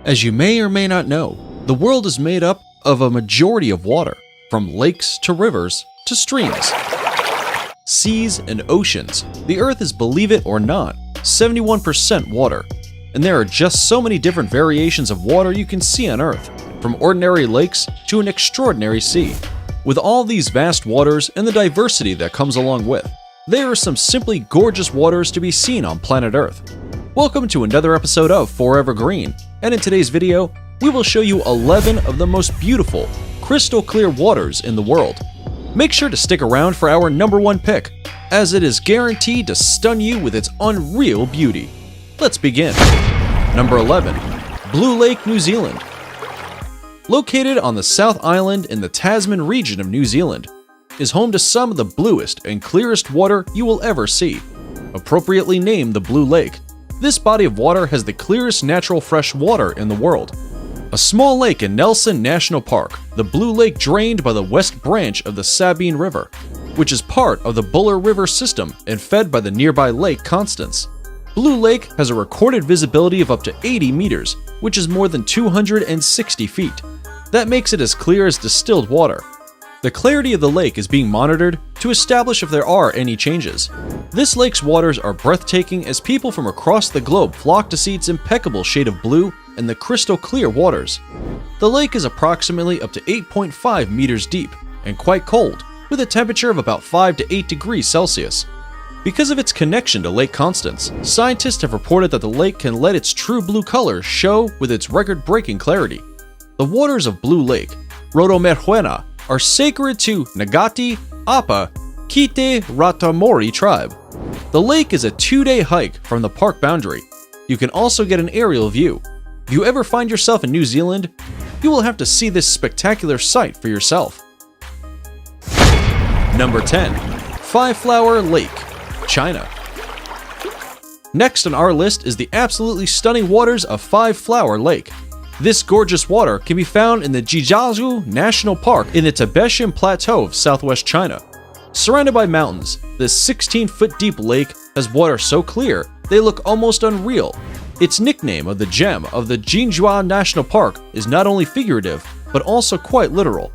As you may or may not know, the world is made up of a majority of water, from lakes to rivers to streams, seas and oceans. The Earth is, believe it or not, 71% water, and there are just so many different variations of water you can see on Earth, from ordinary lakes to an extraordinary sea. With all these vast waters and the diversity that comes along with, there are some simply gorgeous waters to be seen on planet Earth. Welcome to another episode of Forever Green, and in today's video, we will show you 11 of the most beautiful, crystal clear waters in the world. Make sure to stick around for our number one pick, as it is guaranteed to stun you with its unreal beauty. Let's begin. Number 11. Blue Lake, New Zealand. Located on the South Island in the Tasman region of New Zealand, is home to some of the bluest and clearest water you will ever see. Appropriately named the Blue Lake, this body of water has the clearest natural fresh water in the world. A small lake in Nelson National Park, the Blue Lake drained by the west branch of the Sabine River, which is part of the Buller River system and fed by the nearby Lake Constance. Blue Lake has a recorded visibility of up to 80 meters, which is more than 260 feet. That makes it as clear as distilled water. The clarity of the lake is being monitored to establish if there are any changes. This lake's waters are breathtaking as people from across the globe flock to see its impeccable shade of blue and the crystal clear waters. The lake is approximately up to 8.5 meters deep and quite cold, with a temperature of about 5 to 8 degrees Celsius. Because of its connection to Lake Constance, scientists have reported that the lake can let its true blue color show with its record-breaking clarity. The waters of Blue Lake, Rotomerhuena, are sacred to Ngati, Apa, Kite Ratamori tribe. The lake is a 2-day hike from the park boundary. You can also get an aerial view. If you ever find yourself in New Zealand, you will have to see this spectacular sight for yourself. Number 10. Five Flower Lake, China. Next on our list is the absolutely stunning waters of Five Flower Lake. This gorgeous water can be found in the Jijiazhu National Park in the Tibetan Plateau of southwest China. Surrounded by mountains, this 16-foot deep lake has water so clear they look almost unreal. Its nickname of the gem of the Jinzhua National Park is not only figurative, but also quite literal.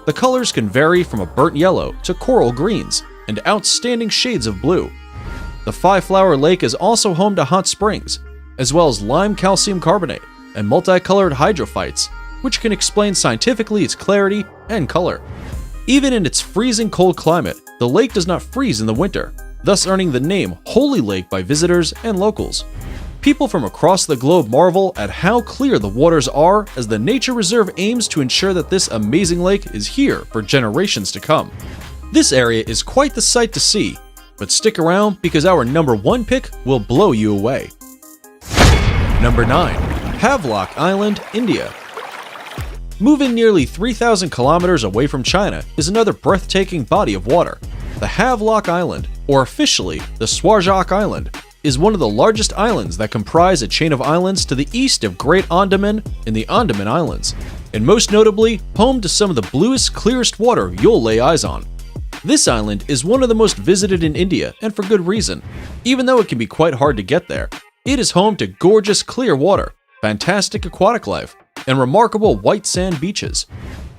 The colors can vary from a burnt yellow to coral greens and outstanding shades of blue. The Five Flower Lake is also home to hot springs, as well as lime calcium carbonate and multicolored hydrophytes, which can explain scientifically its clarity and color. Even in its freezing cold climate, the lake does not freeze in the winter, thus earning the name Holy Lake by visitors and locals. People from across the globe marvel at how clear the waters are, as the nature reserve aims to ensure that this amazing lake is here for generations to come. This area is quite the sight to see, but stick around because our number one pick will blow you away. Number 9. Havelock Island, India. Moving nearly 3,000 kilometers away from China is another breathtaking body of water. The Havelock Island, or officially the Swarajak Island, is one of the largest islands that comprise a chain of islands to the east of Great Andaman in the Andaman Islands, and most notably, home to some of the bluest, clearest water you'll lay eyes on. This island is one of the most visited in India, and for good reason. Even though it can be quite hard to get there, it is home to gorgeous clear water, fantastic aquatic life, and remarkable white sand beaches.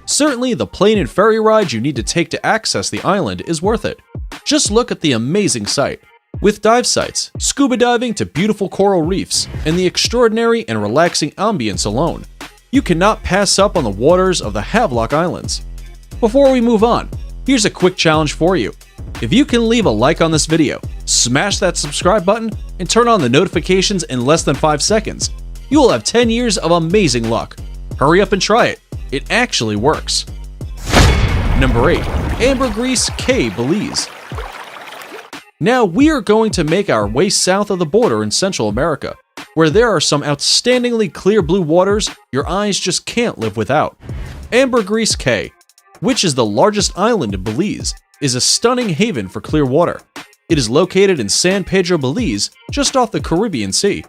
Certainly, the plane and ferry ride you need to take to access the island is worth it. Just look at the amazing sight. With dive sites, scuba diving to beautiful coral reefs, and the extraordinary and relaxing ambience alone, you cannot pass up on the waters of the Havelock Islands. Before we move on, here's a quick challenge for you. If you can leave a like on this video, smash that subscribe button, and turn on the notifications in less than 5 seconds, you will have 10 years of amazing luck. Hurry up and try it. It actually works. Number 8. Ambergris Caye, Belize. Now we are going to make our way south of the border in Central America, where there are some outstandingly clear blue waters your eyes just can't live without. Ambergris Caye, which is the largest island in Belize, is a stunning haven for clear water. It is located in San Pedro, Belize, just off the Caribbean Sea.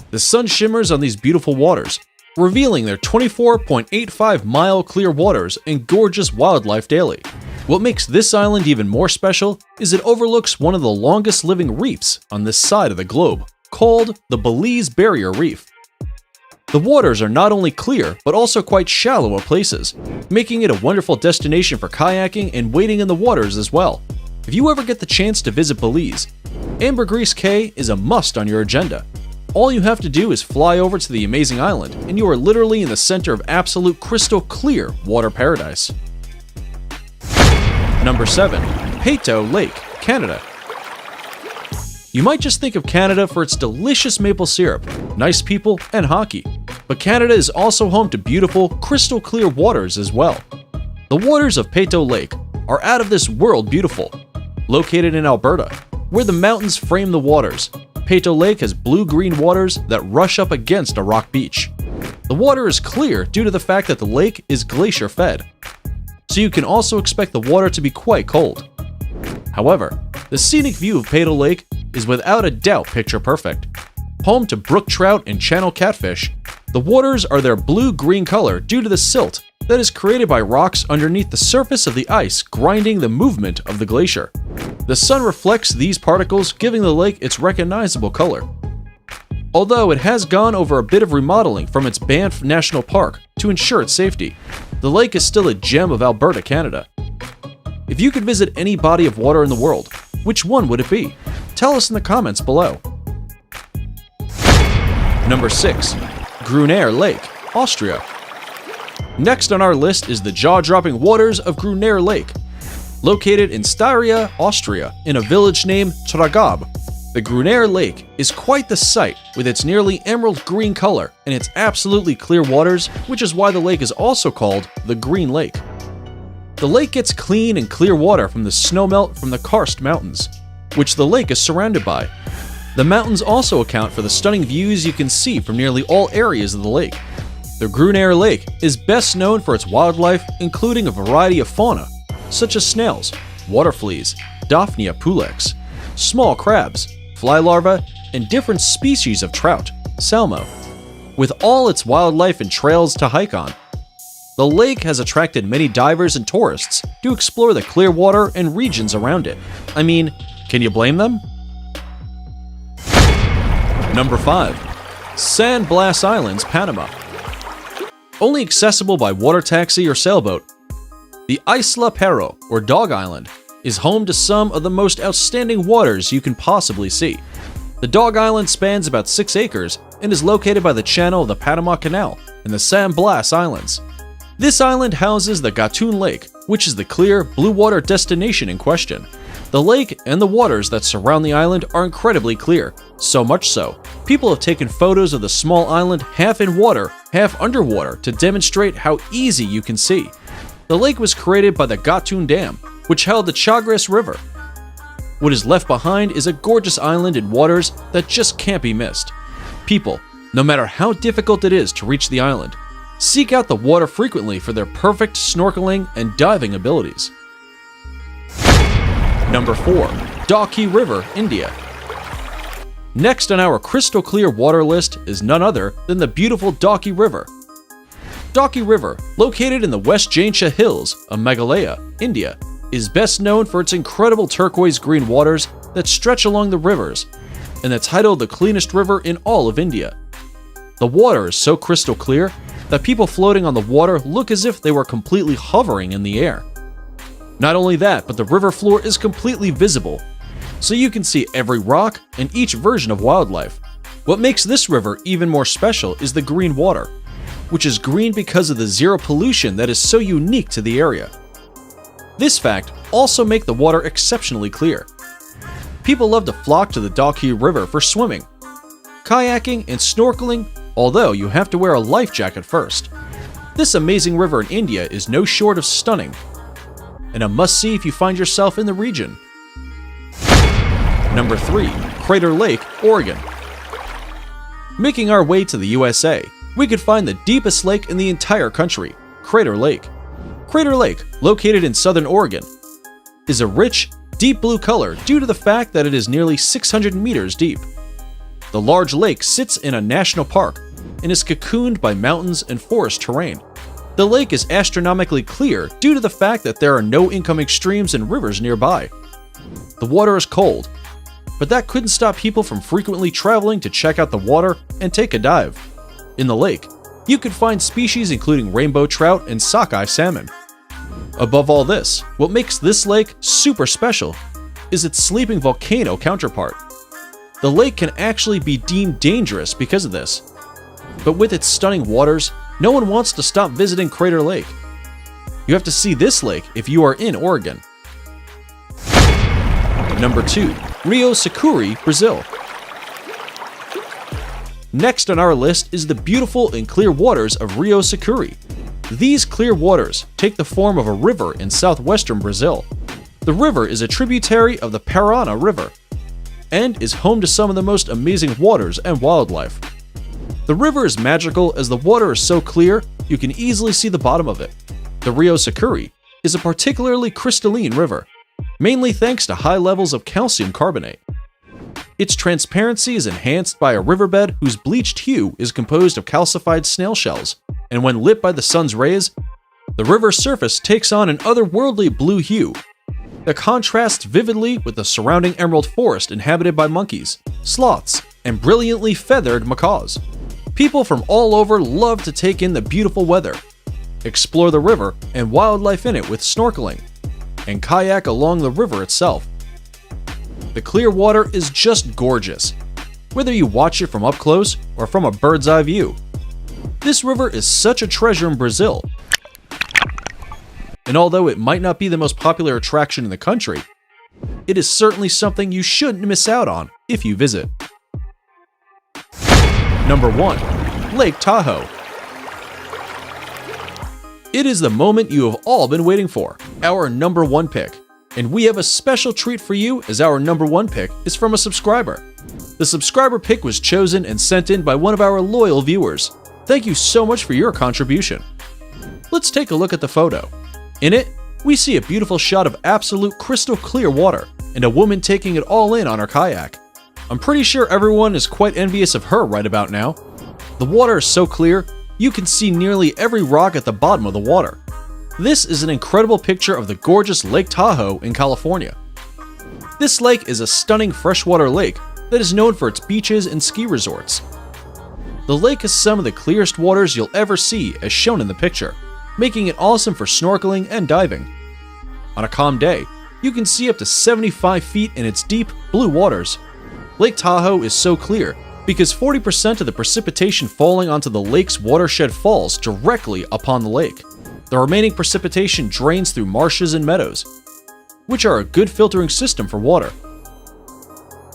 The sun shimmers on these beautiful waters, revealing their 24.85-mile clear waters and gorgeous wildlife daily. What makes this island even more special is it overlooks one of the longest living reefs on this side of the globe, called the Belize Barrier Reef. The waters are not only clear, but also quite shallow at places, making it a wonderful destination for kayaking and wading in the waters as well. If you ever get the chance to visit Belize, Ambergris Caye is a must on your agenda. All you have to do is fly over to the amazing island, and you are literally in the center of absolute crystal clear water paradise. Number 7. Peyto Lake, Canada. You might just think of Canada for its delicious maple syrup, nice people, and hockey. But Canada is also home to beautiful, crystal clear waters as well. The waters of Peyto Lake are out of this world beautiful. Located in Alberta, where the mountains frame the waters, Peyto Lake has blue-green waters that rush up against a rock beach. The water is clear due to the fact that the lake is glacier-fed, so you can also expect the water to be quite cold. However, the scenic view of Peyto Lake is without a doubt picture perfect. Home to brook trout and channel catfish, the waters are their blue-green color due to the silt that is created by rocks underneath the surface of the ice grinding the movement of the glacier. The sun reflects these particles, giving the lake its recognizable color. Although it has gone over a bit of remodeling from its Banff National Park to ensure its safety, the lake is still a gem of Alberta, Canada. If you could visit any body of water in the world, which one would it be? Tell us in the comments below. Number 6. Grüner Lake, Austria. Next on our list is the jaw-dropping waters of Grüner Lake. Located in Styria, Austria, in a village named Tragab, the Grüner Lake is quite the sight with its nearly emerald green color and its absolutely clear waters, which is why the lake is also called the Green Lake. The lake gets clean and clear water from the snowmelt from the Karst Mountains, which the lake is surrounded by. The mountains also account for the stunning views you can see from nearly all areas of the lake. The Grüner Lake is best known for its wildlife, including a variety of fauna, such as snails, water fleas, Daphnia pulex, small crabs, fly larvae, and different species of trout, salmo. With all its wildlife and trails to hike on, the lake has attracted many divers and tourists to explore the clear water and regions around it. I mean, can you blame them? Number 5. San Blas Islands, Panama. Only accessible by water taxi or sailboat, the Isla Perro, or Dog Island, is home to some of the most outstanding waters you can possibly see. The Dog Island spans about 6 acres and is located by the channel of the Panama Canal in the San Blas Islands. This island houses the Gatun Lake, which is the clear, blue water destination in question. The lake and the waters that surround the island are incredibly clear, so much so, people have taken photos of the small island half in water, half underwater to demonstrate how easy you can see. The lake was created by the Gatun Dam, which held the Chagres River. What is left behind is a gorgeous island in waters that just can't be missed. People, no matter how difficult it is to reach the island, seek out the water frequently for their perfect snorkeling and diving abilities. Number 4. Dauki River, India. Next on our crystal clear water list is none other than the beautiful Dauki River. Dauki River, located in the West Jaintia Hills of Meghalaya, India, is best known for its incredible turquoise green waters that stretch along the rivers, and the title of the cleanest river in all of India. The water is so crystal clear that people floating on the water look as if they were completely hovering in the air. Not only that, but the river floor is completely visible, so you can see every rock and each version of wildlife. What makes this river even more special is the green water, which is green because of the zero pollution that is so unique to the area. This fact also makes the water exceptionally clear. People love to flock to the Dauki River for swimming, kayaking, and snorkeling, although you have to wear a life jacket first. This amazing river in India is no short of stunning, and a must-see if you find yourself in the region. Number 3. Crater Lake, Oregon. Making our way to the USA, we could find the deepest lake in the entire country, Crater Lake. Crater Lake, located in southern Oregon, is a rich, deep blue color due to the fact that it is nearly 600 meters deep. The large lake sits in a national park and is cocooned by mountains and forest terrain. The lake is astronomically clear due to the fact that there are no incoming streams and rivers nearby. The water is cold, but that couldn't stop people from frequently traveling to check out the water and take a dive. In the lake, you could find species including rainbow trout and sockeye salmon. Above all this, what makes this lake super special is its sleeping volcano counterpart. The lake can actually be deemed dangerous because of this. But with its stunning waters, no one wants to stop visiting Crater Lake. You have to see this lake if you are in Oregon. Number 2. Rio Sucuri, Brazil. Next on our list is the beautiful and clear waters of Rio Sucuri. These clear waters take the form of a river in southwestern Brazil. The river is a tributary of the Paraná River and is home to some of the most amazing waters and wildlife. The river is magical as the water is so clear you can easily see the bottom of it. The Rio Sucuri is a particularly crystalline river, mainly thanks to high levels of calcium carbonate. Its transparency is enhanced by a riverbed whose bleached hue is composed of calcified snail shells, and when lit by the sun's rays, the river's surface takes on an otherworldly blue hue that contrasts vividly with the surrounding emerald forest inhabited by monkeys, sloths, and brilliantly feathered macaws. People from all over love to take in the beautiful weather, explore the river and wildlife in it with snorkeling, and kayak along the river itself. The clear water is just gorgeous, whether you watch it from up close or from a bird's eye view. This river is such a treasure in Brazil, and although it might not be the most popular attraction in the country, it is certainly something you shouldn't miss out on if you visit. Number 1. Lake Tahoe. It is the moment you have all been waiting for, our number 1 pick. And we have a special treat for you as our number 1 pick is from a subscriber. The subscriber pick was chosen and sent in by one of our loyal viewers. Thank you so much for your contribution. Let's take a look at the photo. In it, we see a beautiful shot of absolute crystal clear water and a woman taking it all in on her kayak. I'm pretty sure everyone is quite envious of her right about now. The water is so clear, you can see nearly every rock at the bottom of the water. This is an incredible picture of the gorgeous Lake Tahoe in California. This lake is a stunning freshwater lake that is known for its beaches and ski resorts. The lake has some of the clearest waters you'll ever see as shown in the picture, making it awesome for snorkeling and diving. On a calm day, you can see up to 75 feet in its deep, blue waters. Lake Tahoe is so clear because 40% of the precipitation falling onto the lake's watershed falls directly upon the lake. The remaining precipitation drains through marshes and meadows, which are a good filtering system for water.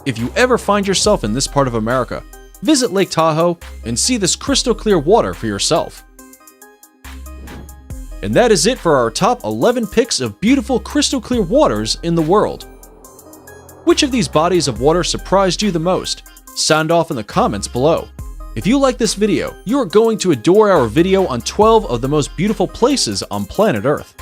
If you ever find yourself in this part of America, visit Lake Tahoe and see this crystal clear water for yourself. And that is it for our top 11 picks of beautiful crystal clear waters in the world. Which of these bodies of water surprised you the most? Sound off in the comments below. If you like this video, you are going to adore our video on 12 of the most beautiful places on planet Earth.